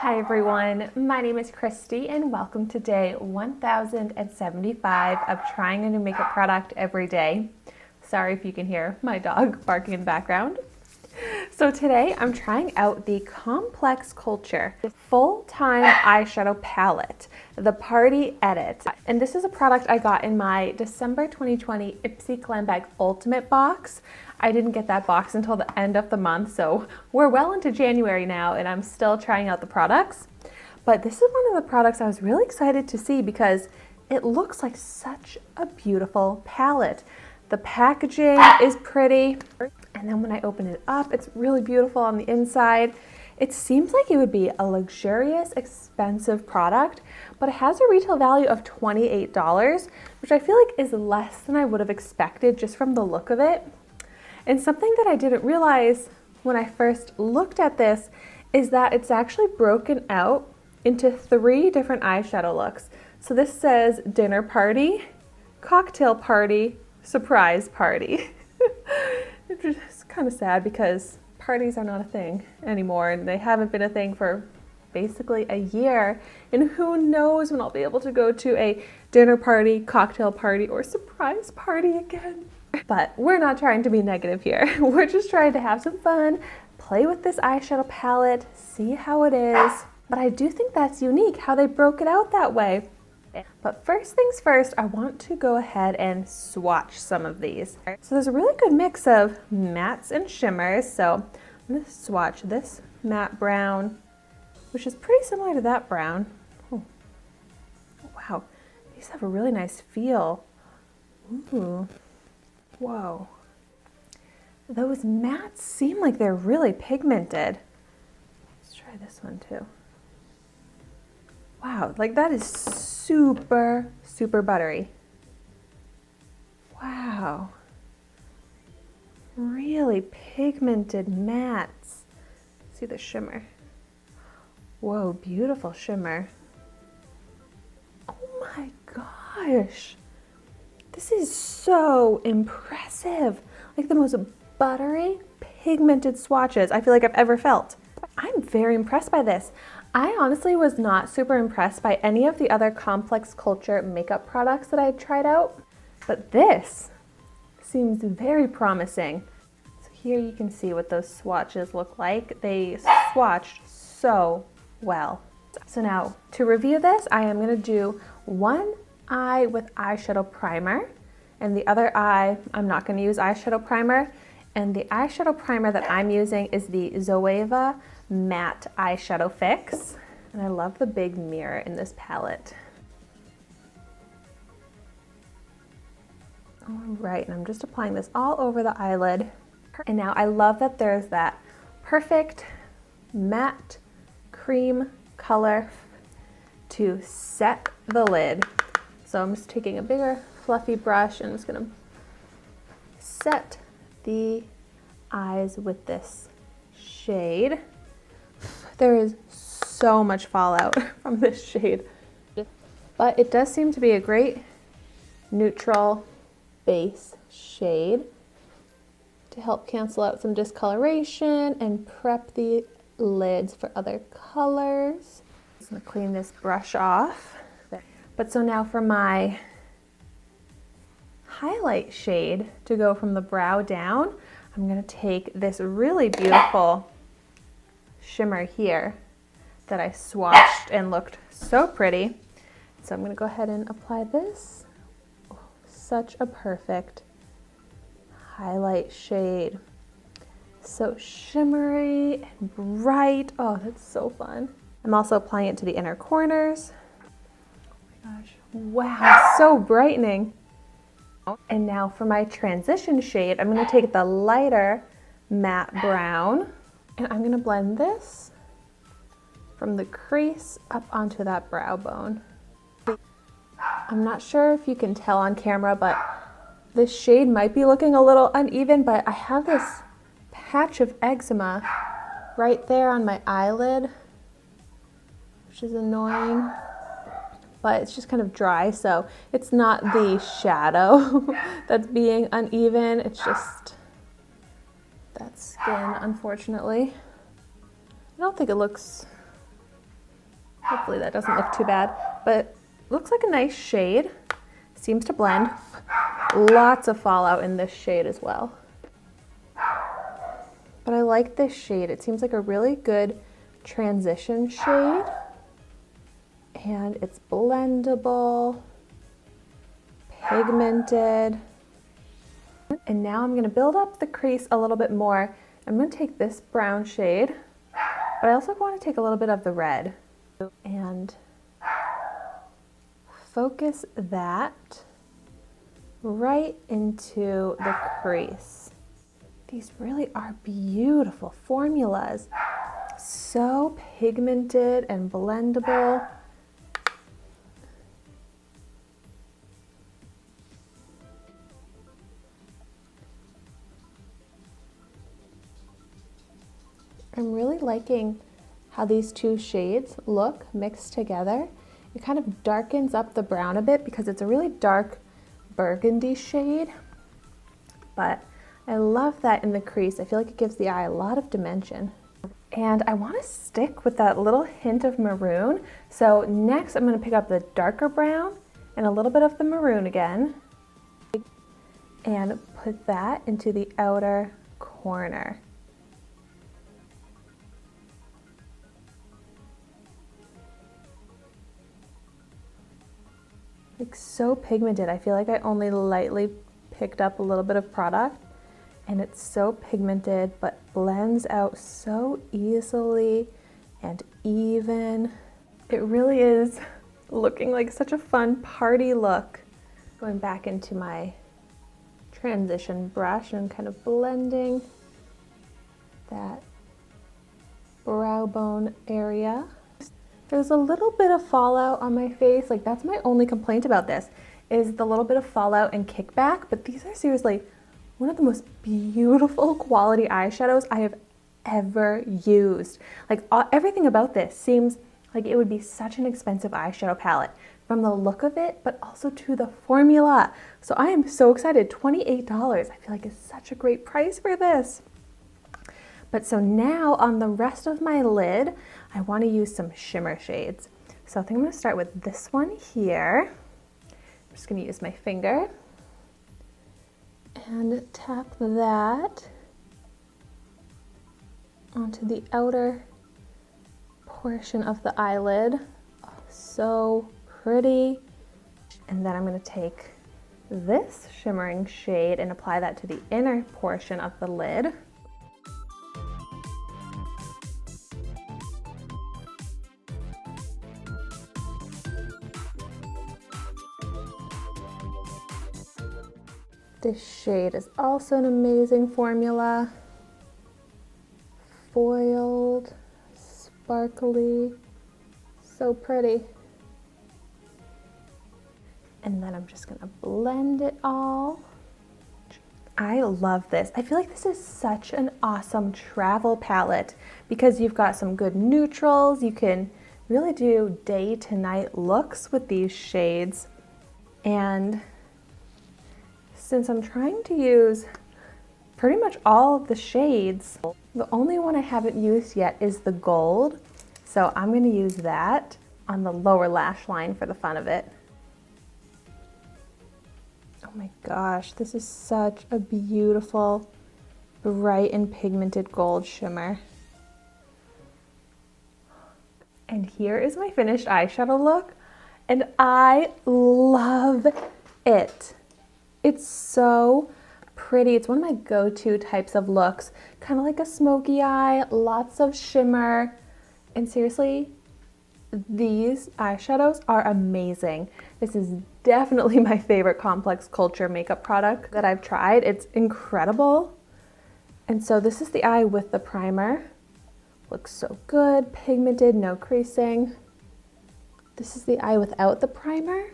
Hi everyone, my name is Christy and welcome to day 1075 of trying a new makeup product every day. Sorry if you can hear my dog barking in the background. So today I'm trying out the Complex Culture full-time eyeshadow palette, the Party Edit. And this is a product I got in my December 2020 Ipsy Glam Bag Ultimate box. I didn't get that box until the end of the month, so we're well into January now and I'm still trying out the products. But this is one of the products I was really excited to see because it looks like such a beautiful palette. The packaging is pretty, and then when I open it up, it's really beautiful on the inside. It seems like it would be a luxurious, expensive product, but it has a retail value of $28, which I feel like is less than I would have expected just from the look of it. And something that I didn't realize when I first looked at this is that it's actually broken out into 3 different eyeshadow looks. So this says dinner party, cocktail party, surprise party. It's kind of sad because parties are not a thing anymore and they haven't been a thing for basically a year, and who knows when I'll be able to go to a dinner party, cocktail party, or surprise party again. But we're not trying to be negative here. We're just trying to have some fun, play with this eyeshadow palette, see how it is. But I do think that's unique how they broke it out that way. But first things first, I want to go ahead and swatch some of these. So there's a really good mix of mattes and shimmers. So I'm going to swatch this matte brown, which is pretty similar to that brown. Oh, wow, these have a really nice feel. Ooh, whoa. Those mattes seem like they're really pigmented. Let's try this one too. Wow, like that is super, super buttery. Wow. Really pigmented mattes. See the shimmer. Whoa, beautiful shimmer. Oh my gosh. This is so impressive. Like the most buttery, pigmented swatches I feel like I've ever felt. I'm very impressed by this. I honestly was not super impressed by any of the other Complex Culture makeup products that I tried out, but this seems very promising. So here you can see what those swatches look like. They swatched so well. So now to review this, I am gonna do one eye with eyeshadow primer, and the other eye, I'm not gonna use eyeshadow primer. And the eyeshadow primer that I'm using is the Zoeva Matte Eyeshadow Fix. And I love the big mirror in this palette. All right, and I'm just applying this all over the eyelid. And now I love that there's that perfect matte cream color to set the lid. So I'm just taking a bigger fluffy brush and I'm just gonna set the eyes with this shade. There is so much fallout from this shade, but it does seem to be a great neutral base shade to help cancel out some discoloration and prep the lids for other colors. I'm just gonna clean this brush off. But so now for my highlight shade to go from the brow down, I'm gonna take this really beautiful shimmer here that I swatched and looked so pretty. So I'm gonna go ahead and apply this. Oh, such a perfect highlight shade. So shimmery and bright. Oh, that's so fun. I'm also applying it to the inner corners. Oh my gosh, wow, so brightening. And now for my transition shade, I'm gonna take the lighter matte brown and I'm gonna blend this from the crease up onto that brow bone. I'm not sure if you can tell on camera, but this shade might be looking a little uneven, but I have this patch of eczema right there on my eyelid, which is annoying. But it's just kind of dry, so it's not the shadow that's being uneven, it's just that skin, unfortunately. I don't think it looks Hopefully that doesn't look too bad, but looks like a nice shade. Seems to blend. Lots of fallout in this shade as well. But I like this shade. It seems like a really good transition shade. And it's blendable, pigmented. And now I'm gonna build up the crease a little bit more. I'm gonna take this brown shade, but I also want to take a little bit of the red and focus that right into the crease. These really are beautiful formulas. So pigmented and blendable. I'm really liking how these two shades look mixed together. It kind of darkens up the brown a bit because it's a really dark burgundy shade, but I love that in the crease. I feel like it gives the eye a lot of dimension. And I want to stick with that little hint of maroon. So next I'm going to pick up the darker brown and a little bit of the maroon again and put that into the outer corner. Like so pigmented. I feel like I only lightly picked up a little bit of product and it's so pigmented but blends out so easily and even. It really is looking like such a fun party look. Going back into my transition brush and kind of blending that brow bone area. There's a little bit of fallout on my face. Like that's my only complaint about this is the little bit of fallout and kickback, but these are seriously one of the most beautiful quality eyeshadows I have ever used. Like everything about this seems like it would be such an expensive eyeshadow palette from the look of it, but also to the formula. So I am so excited. $28. I feel like it's such a great price for this. But so now on the rest of my lid, I want to use some shimmer shades. So I think I'm going to start with this one here. I'm just going to use my finger and tap that onto the outer portion of the eyelid. Oh, so pretty. And then I'm going to take this shimmering shade and apply that to the inner portion of the lid. This shade is also an amazing formula. Foiled, sparkly, so pretty. And then I'm just gonna blend it all. I love this. I feel like this is such an awesome travel palette because you've got some good neutrals. You can really do day to night looks with these shades. And since I'm trying to use pretty much all of the shades, the only one I haven't used yet is the gold. So I'm going to use that on the lower lash line for the fun of it. Oh my gosh, this is such a beautiful, bright and pigmented gold shimmer. And here is my finished eyeshadow look, and I love it. It's so pretty. It's one of my go-to types of looks. Kind of like a smoky eye, lots of shimmer. And seriously, these eyeshadows are amazing. This is definitely my favorite Complex Culture makeup product that I've tried. It's incredible. And so this is the eye with the primer. Looks so good, pigmented, no creasing. This is the eye without the primer.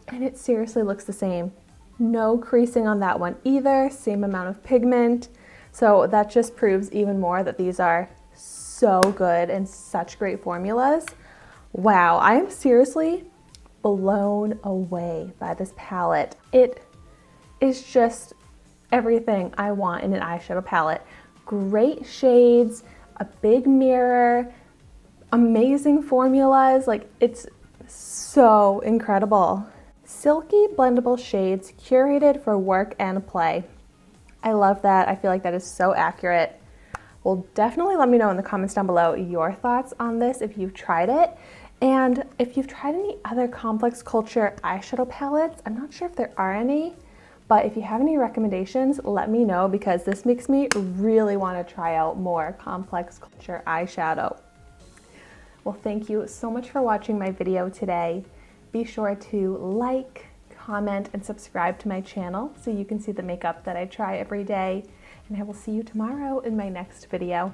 And it seriously looks the same. No creasing on that one either, same amount of pigment. So that just proves even more that these are so good and such great formulas. Wow, I am seriously blown away by this palette. It is just everything I want in an eyeshadow palette. Great shades, a big mirror, amazing formulas. Like, it's so incredible. Silky blendable shades curated for work and play. I love that. I feel like that is so accurate. Well, definitely let me know in the comments down below your thoughts on this if you've tried it. And if you've tried any other Complex Culture eyeshadow palettes, I'm not sure if there are any, but if you have any recommendations, let me know, because this makes me really want to try out more Complex Culture eyeshadow. Well, thank you so much for watching my video today. Be sure to like, comment, and subscribe to my channel so you can see the makeup that I try every day. And I will see you tomorrow in my next video.